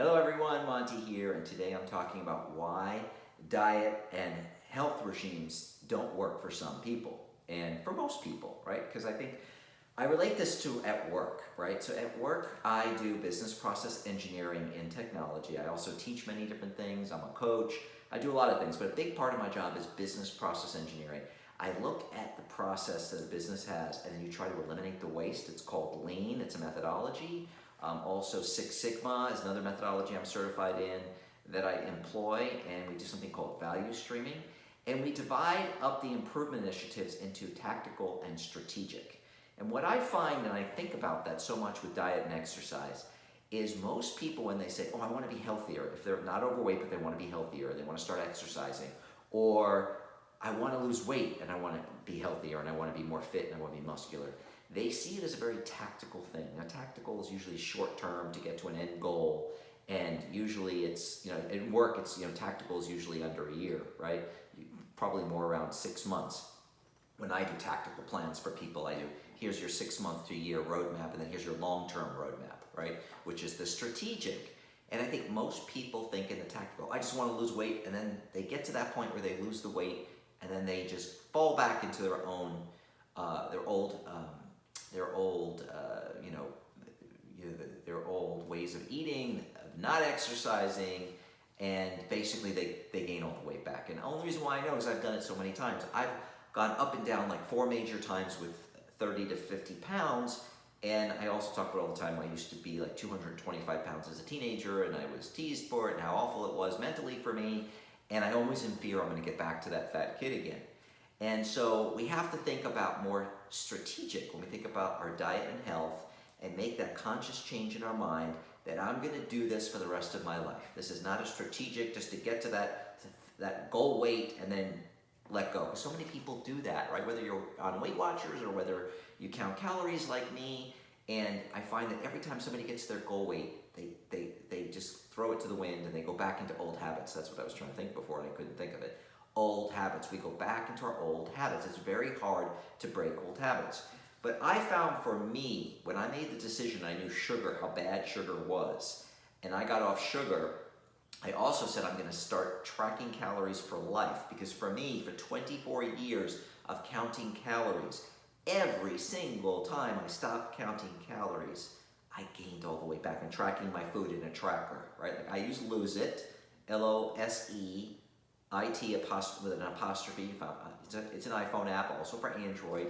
Hello everyone, Monty here, and today I'm talking about why diet and health regimes don't work for some people and for most people, right? Because I think I relate this to at work, right? So at work, I do business process engineering in technology. I also teach many different things. I'm a coach. I do a lot of things, but a big part of my job is business process engineering. I look at the process that a business has, and then you try to eliminate the waste. It's called lean. It's a methodology. Also, Six Sigma is another methodology I'm certified in that I employ, and we do something called value streaming. And we divide up the improvement initiatives into tactical and strategic. And what I find, and I think about that so much with diet and exercise, is most people when they say, oh, I want to be healthier, if they're not overweight but they want to be healthier, they want to start exercising, or I want to lose weight and I want to be healthier and I want to be more fit and I want to be muscular, they see it as a very tactical thing. Now, tactical is usually short term to get to an end goal, and usually it's, in work, it's, tactical is usually under a year, right? Probably more around 6 months. When I do tactical plans for people, I do, here's your 6 month to year roadmap, and then here's your long-term roadmap, right? Which is the strategic. And I think most people think in the tactical, I just want to lose weight, and then they get to that point where they lose the weight, and then they just fall back into their own, their old ways of eating, of not exercising, and basically they gain all the weight back. And the only reason why I know is I've done it so many times. I've gone up and down like 4 major times with 30 to 50 pounds, and I also talk about all the time I used to be like 225 pounds as a teenager, and I was teased for it and how awful it was mentally for me, and I always in fear I'm going to get back to that fat kid again. And so we have to think about more strategic when we think about our diet and health, and make that conscious change in our mind that I'm going to do this for the rest of my life. This is not a strategic just to get to that goal weight and then let go. Because so many people do that, right? Whether you're on Weight Watchers or whether you count calories like me, and I find that every time somebody gets their goal weight, they just throw it to the wind and they go back into old habits. That's what I was trying to think before and I couldn't think of it. Old habits. We go back into our old habits. It's very hard to break old habits. But I found for me, when I made the decision, I knew sugar, how bad sugar was, and I got off sugar, I also said I'm going to start tracking calories for life, because for me, for 24 years of counting calories, every single time I stopped counting calories, I gained all the way back. I'm tracking my food in a tracker, right? Like I use Lose It, Loseit with an apostrophe. It's an iPhone app, also for Android.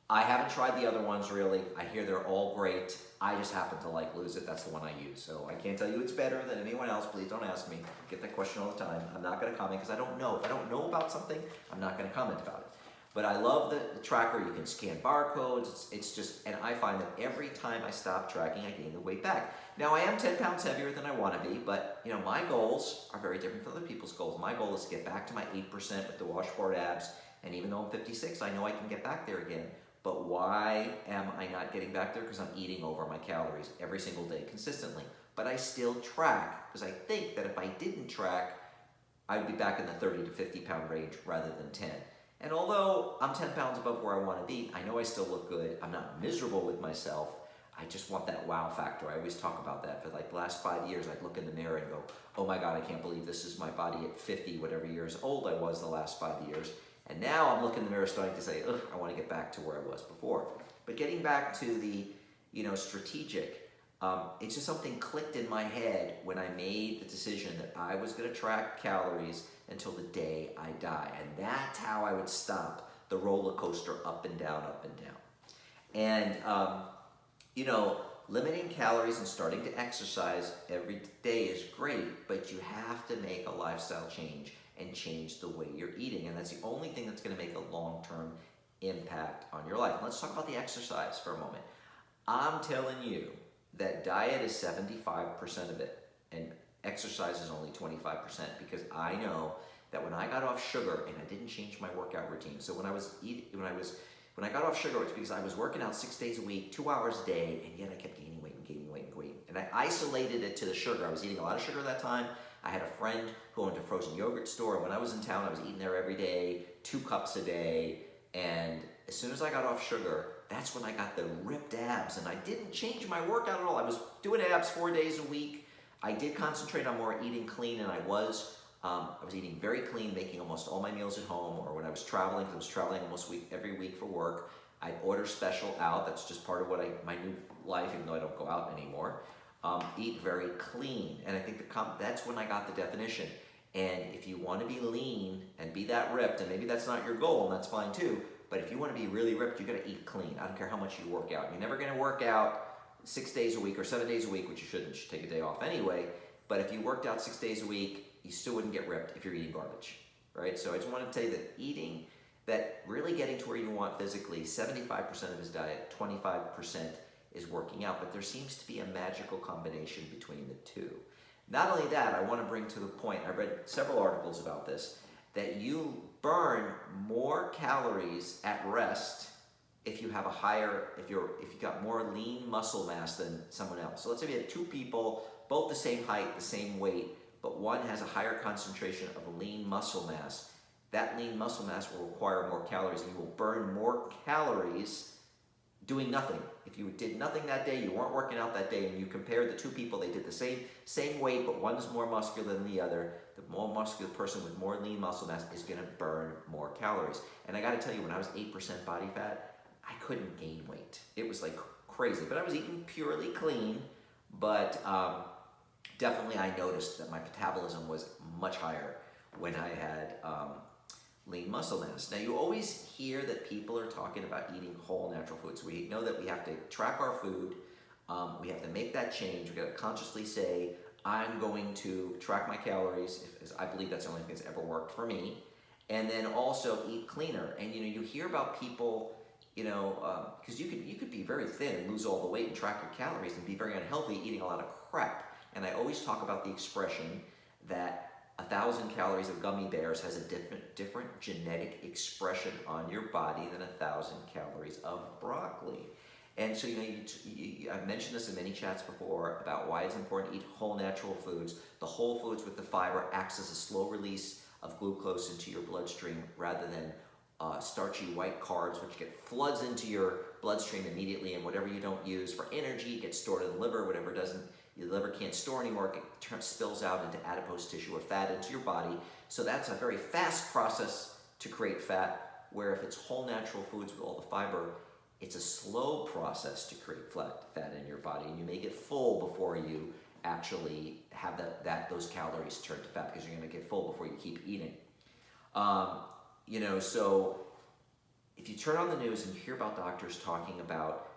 I haven't tried the other ones really. I hear they're all great. I just happen to like Lose It. That's the one I use. So I can't tell you it's better than anyone else. Please don't ask me. I get that question all the time. I'm not going to comment because I don't know. If I don't know about something, I'm not going to comment about it. But I love the tracker. You can scan barcodes. It's just, and I find that every time I stop tracking, I gain the weight back. Now I am 10 pounds heavier than I want to be, but my goals are very different from other people's goals. My goal is to get back to my 8% with the washboard abs. And even though I'm 56, I know I can get back there again. But why am I not getting back there? Because I'm eating over my calories every single day consistently. But I still track, because I think that if I didn't track, I'd be back in the 30 to 50 pound range rather than 10. And although I'm 10 pounds above where I want to be, I know I still look good. I'm not miserable with myself. I just want that wow factor. I always talk about that. For like the last 5 years, I'd look in the mirror and go, oh my God, I can't believe this is my body at 50, whatever years old I was the last 5 years. And now I'm looking in the mirror starting to say, ugh, I want to get back to where I was before. But getting back to the, strategic, it's just something clicked in my head when I made the decision that I was going to track calories until the day I die. And that's how I would stop the roller coaster up and down, up and down. And, limiting calories and starting to exercise every day is great, but you have to make a lifestyle change and change the way you're eating. And that's the only thing that's going to make a long-term impact on your life. And let's talk about the exercise for a moment. I'm telling you that diet is 75% of it and exercise is only 25%, because I know that when I got off sugar and I didn't change my workout routine. So when I got off sugar, it's because I was working out 6 days a week, 2 hours a day, and yet I kept gaining weight and gaining weight and gaining weight. And I isolated it to the sugar. I was eating a lot of sugar at that time. I had a friend who owned a frozen yogurt store, and when I was in town, I was eating there every day, 2 cups a day, and as soon as I got off sugar, that's when I got the ripped abs, and I didn't change my workout at all. I was doing abs 4 days a week. I did concentrate on more eating clean, and I was eating very clean, making almost all my meals at home, or when I was traveling, 'cause I was traveling almost every week for work, I'd order special out. That's just part of my new life, even though I don't go out anymore. Eat very clean, and I think that's when I got the definition. And if you want to be lean and be that ripped, and maybe that's not your goal, and that's fine too, but if you want to be really ripped, you got to eat clean. I don't care how much you work out. You're never going to work out 6 days a week or 7 days a week, which you shouldn't. You should take a day off anyway. But if you worked out 6 days a week, you still wouldn't get ripped if you're eating garbage, right? So I just want to tell you that really getting to where you want physically, 75% of his diet, 25% is working out, but there seems to be a magical combination between the two. Not only that, I want to bring to the point, I read several articles about this, that you burn more calories at rest if you have if you got more lean muscle mass than someone else. So let's say we have two people, both the same height, the same weight, but one has a higher concentration of lean muscle mass. That lean muscle mass will require more calories, and you will burn more calories doing nothing. If you did nothing that day, you weren't working out that day, and you compared the two people, they did the same weight, but one's more muscular than the other, the more muscular person with more lean muscle mass is going to burn more calories. And I got to tell you, when I was 8% body fat, I couldn't gain weight. It was like crazy, but I was eating purely clean, but definitely I noticed that my metabolism was much higher when I had lean muscle mass. Now, you always hear that people are talking about eating whole natural foods. We know that we have to track our food. We have to make that change. We got to consciously say, I'm going to track my calories. I believe that's the only thing that's ever worked for me. And then also eat cleaner. And you hear about people, because you could be very thin and lose all the weight and track your calories and be very unhealthy eating a lot of crap. And I always talk about the expression that 1,000 calories of gummy bears has a different genetic expression on your body than 1,000 calories of broccoli. And so, I've mentioned this in many chats before about why it's important to eat whole natural foods. The whole foods with the fiber acts as a slow release of glucose into your bloodstream rather than starchy white carbs, which floods into your bloodstream immediately, and whatever you don't use for energy gets stored in the liver. Whatever your liver can't store anymore, it spills out into adipose tissue or fat into your body. So that's a very fast process to create fat, where if it's whole natural foods with all the fiber, it's a slow process to create fat in your body, and you may get full before you actually have those calories turn to fat, because you're going to get full before you keep eating. So if you turn on the news and you hear about doctors talking about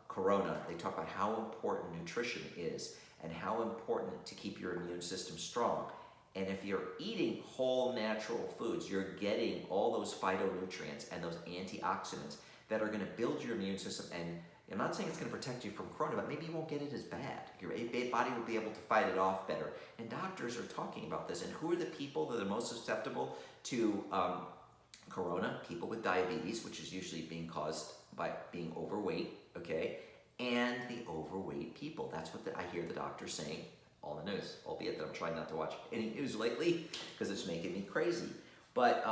Corona, they talk about how important nutrition is and how important to keep your immune system strong. And if you're eating whole natural foods, you're getting all those phytonutrients and those antioxidants that are going to build your immune system. And I'm not saying it's going to protect you from Corona, but maybe you won't get it as bad. Your body will be able to fight it off better. And doctors are talking about this. And who are the people that are most susceptible to Corona? People with diabetes, which is usually being caused by being overweight, okay? And the overweight people. That's what I hear the doctors saying all the news, albeit that I'm trying not to watch any news lately because it's making me crazy. But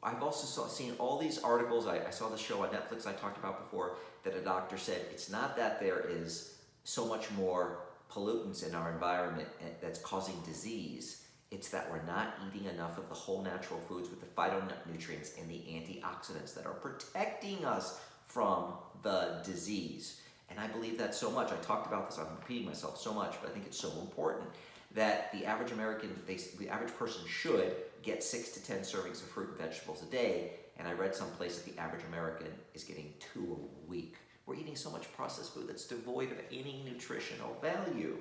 I've also seen all these articles. I saw the show on Netflix I talked about before that a doctor said it's not that there is so much more pollutants in our environment that's causing disease. It's that we're not eating enough of the whole natural foods with the phytonutrients and the antioxidants that are protecting us from the disease. And I believe that so much. I talked about this, I'm repeating myself so much, but I think it's so important that the average American, the average person should get 6 to 10 servings of fruit and vegetables a day. And I read someplace that the average American is getting 2 a week. We're eating so much processed food that's devoid of any nutritional value.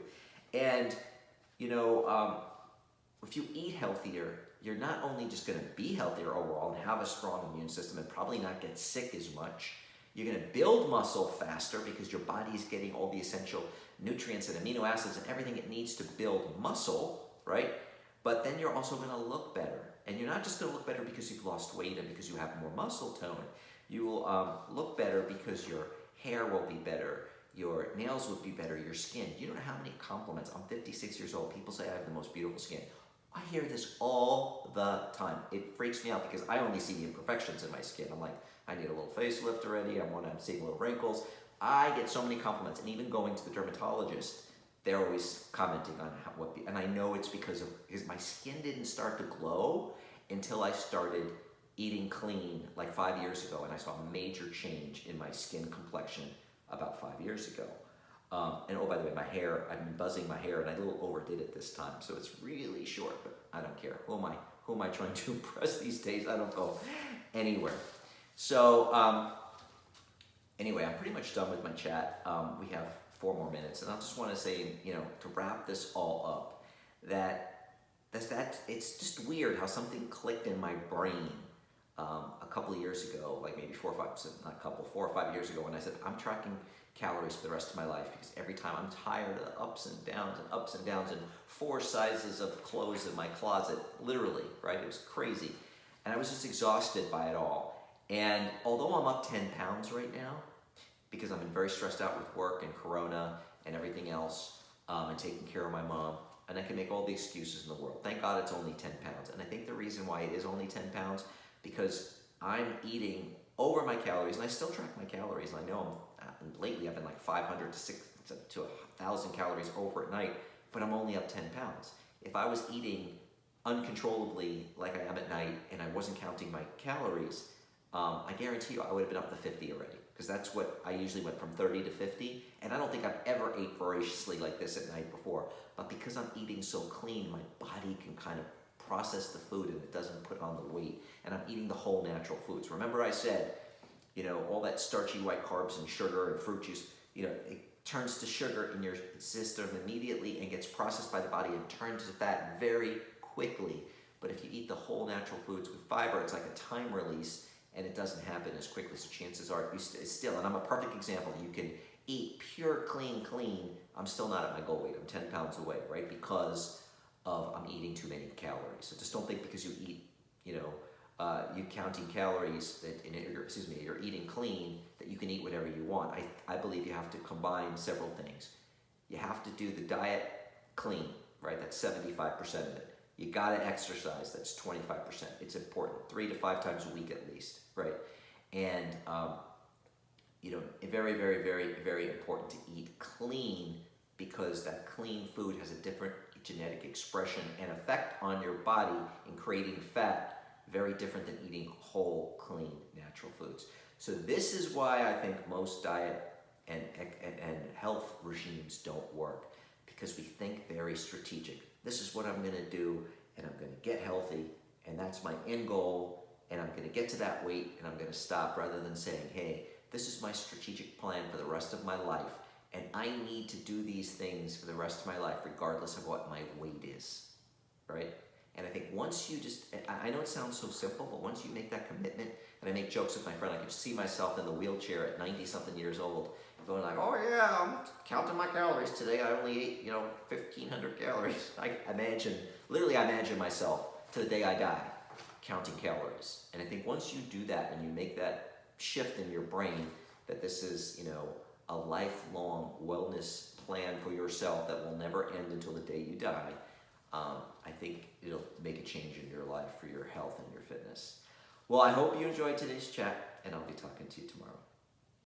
And, if you eat healthier, you're not only just going to be healthier overall and have a strong immune system and probably not get sick as much, you're going to build muscle faster because your body is getting all the essential nutrients and amino acids and everything it needs to build muscle, right? But then you're also going to look better. And you're not just going to look better because you've lost weight and because you have more muscle tone. You will look better because your hair will be better, your nails will be better, your skin. You don't know how many compliments. I'm 56 years old. People say I have the most beautiful skin. I hear this all the time. It freaks me out because I only see the imperfections in my skin. I'm like, I need a little facelift already. I'm seeing little wrinkles. I get so many compliments, and even going to the dermatologist, they're always commenting on and I know it's because my skin didn't start to glow until I started eating clean like 5 years ago, and I saw a major change in my skin complexion about 5 years ago. And oh, by the way, my hair, I've been buzzing my hair, and I a little overdid it this time, so it's really short, but I don't care. Who am I trying to impress these days? I don't go anywhere. So anyway, I'm pretty much done with my chat. We have 4 more minutes, and I just want to say, to wrap this all up, that it's just weird how something clicked in my brain a couple of years ago, like maybe 4 or 5 years ago, when I said I'm tracking calories for the rest of my life, because every time I'm tired of the ups and downs and 4 sizes of clothes in my closet, literally, right? It was crazy, and I was just exhausted by it all. And although I'm up 10 pounds right now, because I've been very stressed out with work and Corona and everything else, and taking care of my mom, and I can make all the excuses in the world. Thank God it's only 10 pounds. And I think the reason why it is only 10 pounds, because I'm eating over my calories, and I still track my calories, and I know lately I've been like 500 to 1,000 calories over at night, but I'm only up 10 pounds. If I was eating uncontrollably like I am at night, and I wasn't counting my calories, I guarantee you I would have been up to 50 already, because that's what I usually went from 30 to 50, and I don't think I've ever ate voraciously like this at night before. But because I'm eating so clean, my body can kind of process the food, and it doesn't put on the weight, and I'm eating the whole natural foods. Remember I said, all that starchy white carbs and sugar and fruit juice, it turns to sugar in your system immediately and gets processed by the body and turns to fat very quickly. But if you eat the whole natural foods with fiber, it's like a time release, and it doesn't happen as quickly. So chances are it's still, and I'm a perfect example, you can eat pure clean, I'm still not at my goal weight. I'm 10 pounds away, right? Because of I'm eating too many calories. So just don't think because you eat, you're counting calories you're eating clean, that you can eat whatever you want. I believe you have to combine several things. You have to do the diet clean, right? That's 75% of it. You gotta exercise, that's 25%. It's important, 3 to 5 times a week at least, right? And very, very, very, very important to eat clean, because that clean food has a different genetic expression and effect on your body in creating fat, very different than eating whole, clean, natural foods. So this is why I think most diet and health regimes don't work, because we think very strategic. This is what I'm gonna do, and I'm gonna get healthy, and that's my end goal, and I'm gonna get to that weight, and I'm gonna stop, rather than saying, hey, this is my strategic plan for the rest of my life, and I need to do these things for the rest of my life, regardless of what my weight is, right? And I think once you I know it sounds so simple, but once you make that commitment, and I make jokes with my friend, I can see myself in the wheelchair at 90-something years old, going like, oh yeah, I'm counting my calories today. I only ate, 1,500 calories. I imagine myself to the day I die counting calories. And I think once you do that, and you make that shift in your brain, that this is, a lifelong wellness plan for yourself that will never end until the day you die, I think it'll make a change in your life for your health and your fitness. Well, I hope you enjoyed today's chat, and I'll be talking to you tomorrow.